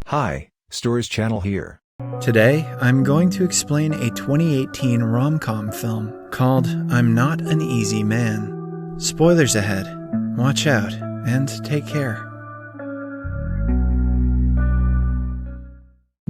Hi, Stores Channel here. Today, I'm going to explain a 2018 rom-com film called I'm Not an Easy Man. Spoilers ahead. Watch out and take care.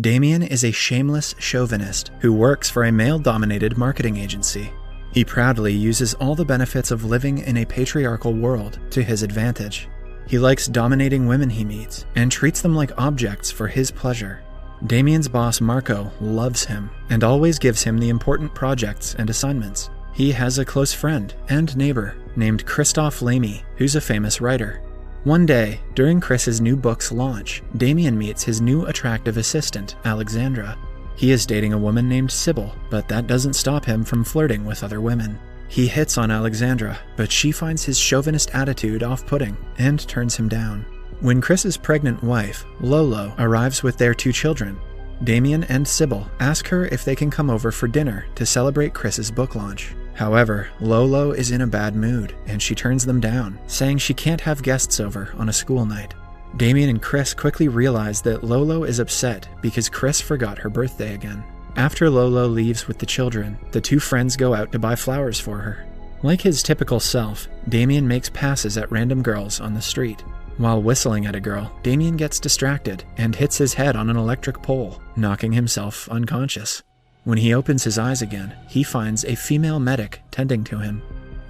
Damien is a shameless chauvinist who works for a male-dominated marketing agency. He proudly uses all the benefits of living in a patriarchal world to his advantage. He likes dominating women he meets and treats them like objects for his pleasure. Damien's boss Marco loves him and always gives him the important projects and assignments. He has a close friend and neighbor named Christoph Lamy, who's a famous writer. One day, during Chris's new book's launch, Damien meets his new attractive assistant, Alexandra. He is dating a woman named Sybil, but that doesn't stop him from flirting with other women. He hits on Alexandra, but she finds his chauvinist attitude off-putting and turns him down. When Chris's pregnant wife, Lolo, arrives with their 2 children, Damien and Sybil ask her if they can come over for dinner to celebrate Chris's book launch. However, Lolo is in a bad mood, and she turns them down, saying she can't have guests over on a school night. Damien and Chris quickly realize that Lolo is upset because Chris forgot her birthday again. After Lolo leaves with the children, the 2 friends go out to buy flowers for her. Like his typical self, Damien makes passes at random girls on the street. While whistling at a girl, Damien gets distracted and hits his head on an electric pole, knocking himself unconscious. When he opens his eyes again, he finds a female medic tending to him.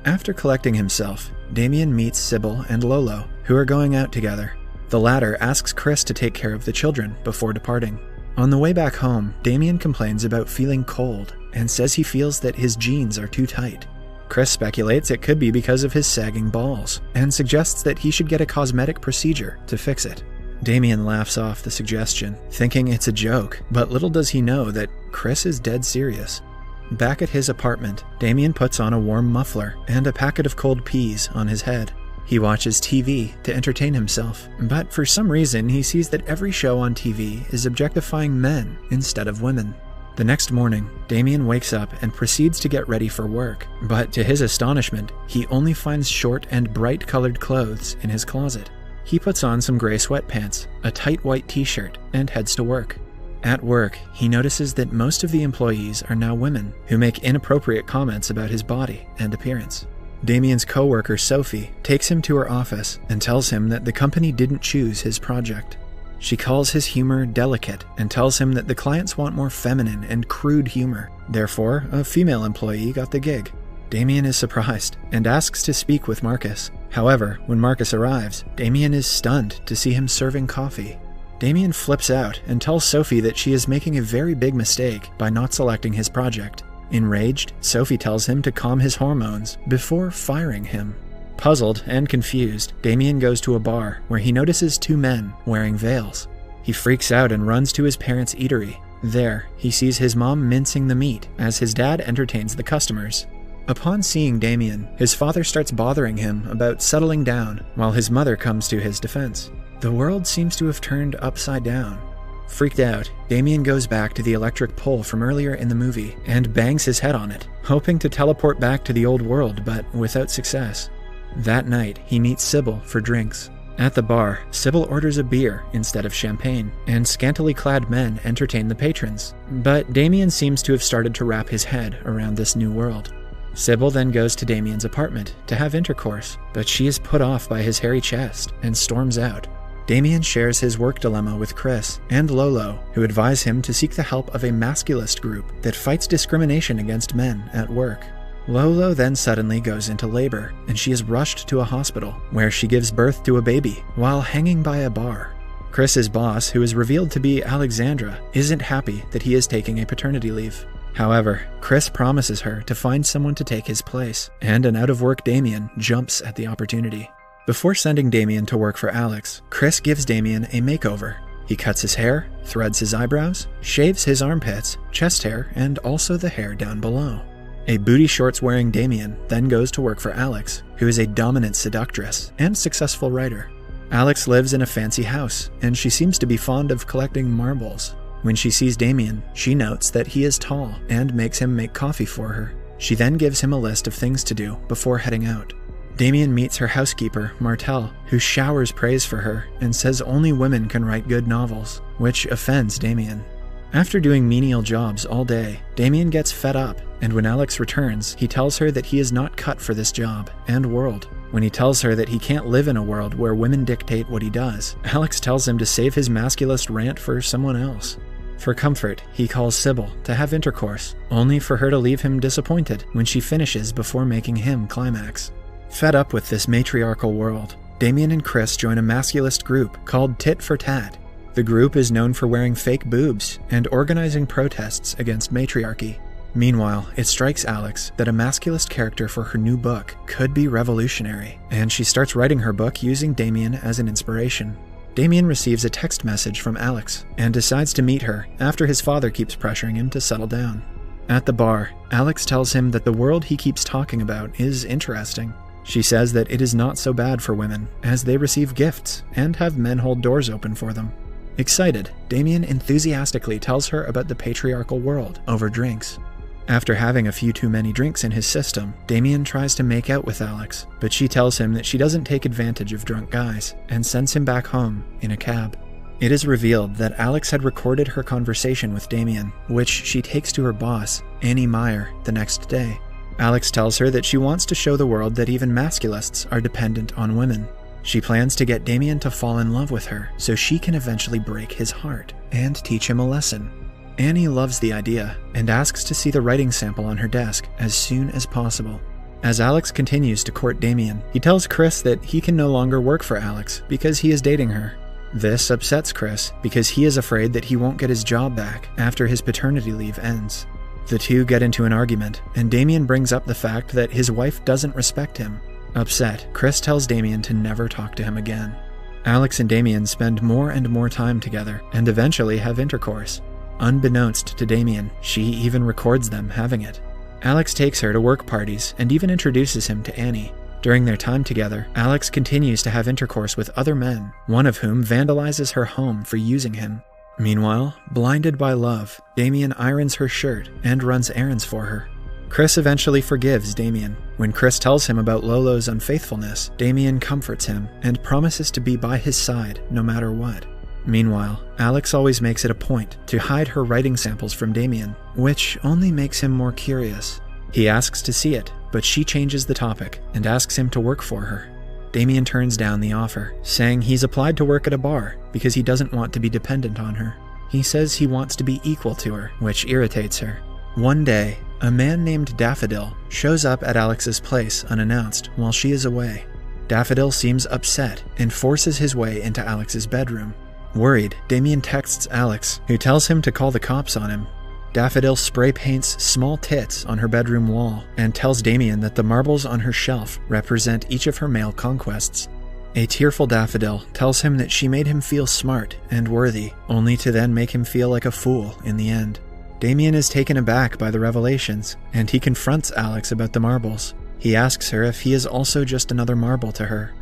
After collecting himself, Damien meets Sybil and Lolo, who are going out together. The latter asks Chris to take care of the children before departing. On the way back home, Damien complains about feeling cold and says he feels that his jeans are too tight. Chris speculates it could be because of his sagging balls and suggests that he should get a cosmetic procedure to fix it. Damien laughs off the suggestion, thinking it's a joke, but little does he know that Chris is dead serious. Back at his apartment, Damien puts on a warm muffler and a packet of cold peas on his head. He watches TV to entertain himself, but for some reason he sees that every show on TV is objectifying men instead of women. The next morning, Damien wakes up and proceeds to get ready for work, but to his astonishment, he only finds short and bright-colored clothes in his closet. He puts on some gray sweatpants, a tight white t-shirt, and heads to work. At work, he notices that most of the employees are now women who make inappropriate comments about his body and appearance. Damien's co-worker Sophie takes him to her office and tells him that the company didn't choose his project. She calls his humor delicate and tells him that the clients want more feminine and crude humor. Therefore, a female employee got the gig. Damien is surprised and asks to speak with Marcus. However, when Marcus arrives, Damien is stunned to see him serving coffee. Damien flips out and tells Sophie that she is making a very big mistake by not selecting his project. Enraged, Sophie tells him to calm his hormones before firing him. Puzzled and confused, Damien goes to a bar where he notices 2 men wearing veils. He freaks out and runs to his parents' eatery. There, he sees his mom mincing the meat as his dad entertains the customers. Upon seeing Damien, his father starts bothering him about settling down while his mother comes to his defense. The world seems to have turned upside down. Freaked out, Damien goes back to the electric pole from earlier in the movie and bangs his head on it, hoping to teleport back to the old world, but without success. That night, he meets Sybil for drinks. At the bar, Sybil orders a beer instead of champagne, and scantily clad men entertain the patrons. But Damien seems to have started to wrap his head around this new world. Sybil then goes to Damien's apartment to have intercourse, but she is put off by his hairy chest and storms out. Damien shares his work dilemma with Chris and Lolo, who advise him to seek the help of a masculist group that fights discrimination against men at work. Lolo then suddenly goes into labor, and she is rushed to a hospital, where she gives birth to a baby while hanging by a bar. Chris's boss, who is revealed to be Alexandra, isn't happy that he is taking a paternity leave. However, Chris promises her to find someone to take his place, and an out-of-work Damien jumps at the opportunity. Before sending Damien to work for Alex, Chris gives Damien a makeover. He cuts his hair, threads his eyebrows, shaves his armpits, chest hair, and also the hair down below. A booty shorts wearing Damien then goes to work for Alex, who is a dominant seductress and successful writer. Alex lives in a fancy house, and she seems to be fond of collecting marbles. When she sees Damien, she notes that he is tall and makes him make coffee for her. She then gives him a list of things to do before heading out. Damien meets her housekeeper, Martel, who showers praise for her and says only women can write good novels, which offends Damien. After doing menial jobs all day, Damien gets fed up, and when Alex returns, he tells her that he is not cut for this job and world. When he tells her that he can't live in a world where women dictate what he does, Alex tells him to save his masculist rant for someone else. For comfort, he calls Sybil to have intercourse, only for her to leave him disappointed when she finishes before making him climax. Fed up with this matriarchal world, Damien and Chris join a masculist group called Tit for Tat. The group is known for wearing fake boobs and organizing protests against matriarchy. Meanwhile, it strikes Alex that a masculist character for her new book could be revolutionary, and she starts writing her book using Damien as an inspiration. Damien receives a text message from Alex and decides to meet her after his father keeps pressuring him to settle down. At the bar, Alex tells him that the world he keeps talking about is interesting. She says that it is not so bad for women, as they receive gifts and have men hold doors open for them. Excited, Damien enthusiastically tells her about the patriarchal world over drinks. After having a few too many drinks in his system, Damien tries to make out with Alex, but she tells him that she doesn't take advantage of drunk guys and sends him back home in a cab. It is revealed that Alex had recorded her conversation with Damien, which she takes to her boss, Annie Meyer, the next day. Alex tells her that she wants to show the world that even masculists are dependent on women. She plans to get Damien to fall in love with her so she can eventually break his heart and teach him a lesson. Annie loves the idea and asks to see the writing sample on her desk as soon as possible. As Alex continues to court Damien, he tells Chris that he can no longer work for Alex because he is dating her. This upsets Chris because he is afraid that he won't get his job back after his paternity leave ends. The two get into an argument, and Damien brings up the fact that his wife doesn't respect him. Upset, Chris tells Damien to never talk to him again. Alex and Damien spend more and more time together and eventually have intercourse. Unbeknownst to Damien, she even records them having it. Alex takes her to work parties and even introduces him to Annie. During their time together, Alex continues to have intercourse with other men, one of whom vandalizes her home for using him. Meanwhile, blinded by love, Damien irons her shirt and runs errands for her. Chris eventually forgives Damien. When Chris tells him about Lolo's unfaithfulness, Damien comforts him and promises to be by his side no matter what. Meanwhile, Alex always makes it a point to hide her writing samples from Damien, which only makes him more curious. He asks to see it, but she changes the topic and asks him to work for her. Damien turns down the offer, saying he's applied to work at a bar because he doesn't want to be dependent on her. He says he wants to be equal to her, which irritates her. One day, a man named Daffodil shows up at Alex's place unannounced while she is away. Daffodil seems upset and forces his way into Alex's bedroom. Worried, Damien texts Alex, who tells him to call the cops on him. Daffodil spray paints small tits on her bedroom wall and tells Damien that the marbles on her shelf represent each of her male conquests. A tearful Daffodil tells him that she made him feel smart and worthy, only to then make him feel like a fool in the end. Damien is taken aback by the revelations, and he confronts Alex about the marbles. He asks her if he is also just another marble to her.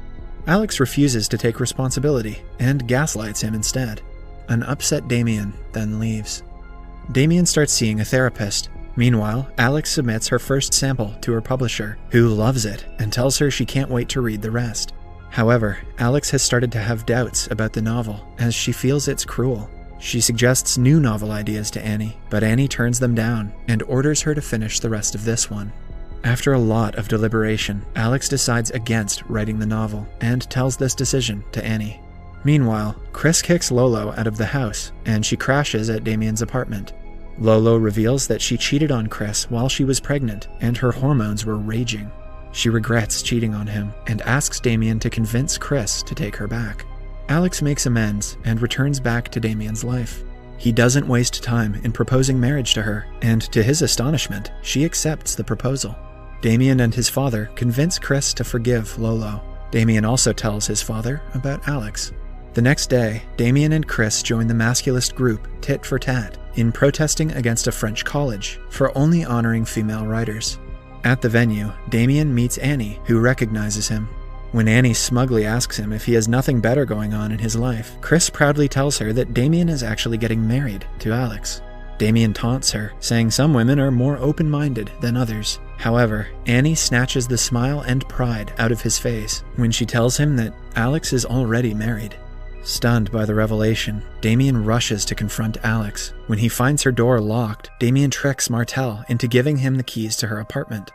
Alex refuses to take responsibility and gaslights him instead. An upset Damien then leaves. Damien starts seeing a therapist. Meanwhile, Alex submits her first sample to her publisher, who loves it and tells her she can't wait to read the rest. However, Alex has started to have doubts about the novel, as she feels it's cruel. She suggests new novel ideas to Annie, but Annie turns them down and orders her to finish the rest of this one. After a lot of deliberation, Alex decides against writing the novel and tells this decision to Annie. Meanwhile, Chris kicks Lolo out of the house, and she crashes at Damien's apartment. Lolo reveals that she cheated on Chris while she was pregnant, and her hormones were raging. She regrets cheating on him and asks Damien to convince Chris to take her back. Alex makes amends and returns back to Damien's life. He doesn't waste time in proposing marriage to her, and to his astonishment, she accepts the proposal. Damien and his father convince Chris to forgive Lolo. Damien also tells his father about Alex. The next day, Damien and Chris join the masculist group Tit for Tat in protesting against a French college for only honoring female writers. At the venue, Damien meets Annie, who recognizes him. When Annie smugly asks him if he has nothing better going on in his life, Chris proudly tells her that Damien is actually getting married to Alex. Damien taunts her, saying some women are more open-minded than others. However, Annie snatches the smile and pride out of his face when she tells him that Alex is already married. Stunned by the revelation, Damien rushes to confront Alex. When he finds her door locked, Damien tricks Martel into giving him the keys to her apartment.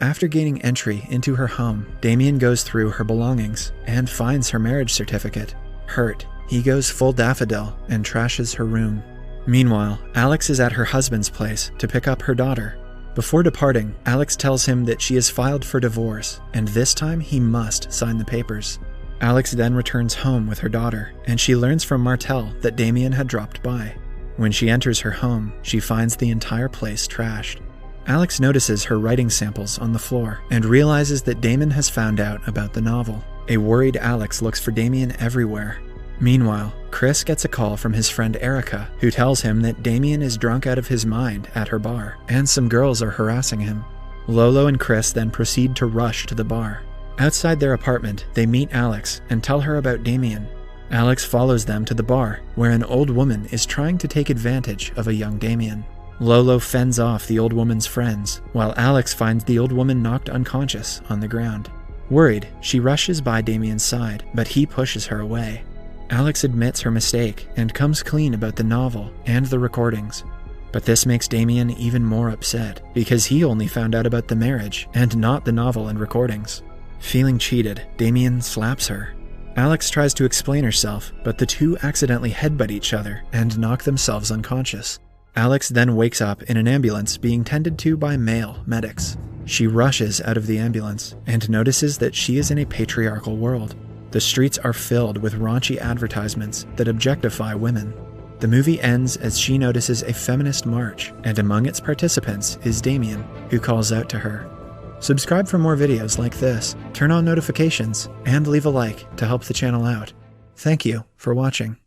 After gaining entry into her home, Damien goes through her belongings and finds her marriage certificate. Hurt, he goes full daffodil and trashes her room. Meanwhile, Alex is at her husband's place to pick up her daughter. Before departing, Alex tells him that she has filed for divorce, and this time he must sign the papers. Alex then returns home with her daughter, and she learns from Martel that Damien had dropped by. When she enters her home, she finds the entire place trashed. Alex notices her writing samples on the floor and realizes that Damien has found out about the novel. A worried Alex looks for Damien everywhere. Meanwhile, Chris gets a call from his friend Erica, who tells him that Damien is drunk out of his mind at her bar, and some girls are harassing him. Lolo and Chris then proceed to rush to the bar. Outside their apartment, they meet Alex and tell her about Damien. Alex follows them to the bar, where an old woman is trying to take advantage of a young Damien. Lolo fends off the old woman's friends, while Alex finds the old woman knocked unconscious on the ground. Worried, she rushes by Damien's side, but he pushes her away. Alex admits her mistake and comes clean about the novel and the recordings. But this makes Damien even more upset, because he only found out about the marriage and not the novel and recordings. Feeling cheated, Damien slaps her. Alex tries to explain herself, but the two accidentally headbutt each other and knock themselves unconscious. Alex then wakes up in an ambulance being tended to by male medics. She rushes out of the ambulance and notices that she is in a patriarchal world. The streets are filled with raunchy advertisements that objectify women. The movie ends as she notices a feminist march, and among its participants is Damien, who calls out to her. Subscribe for more videos like this, turn on notifications, and leave a like to help the channel out. Thank you for watching.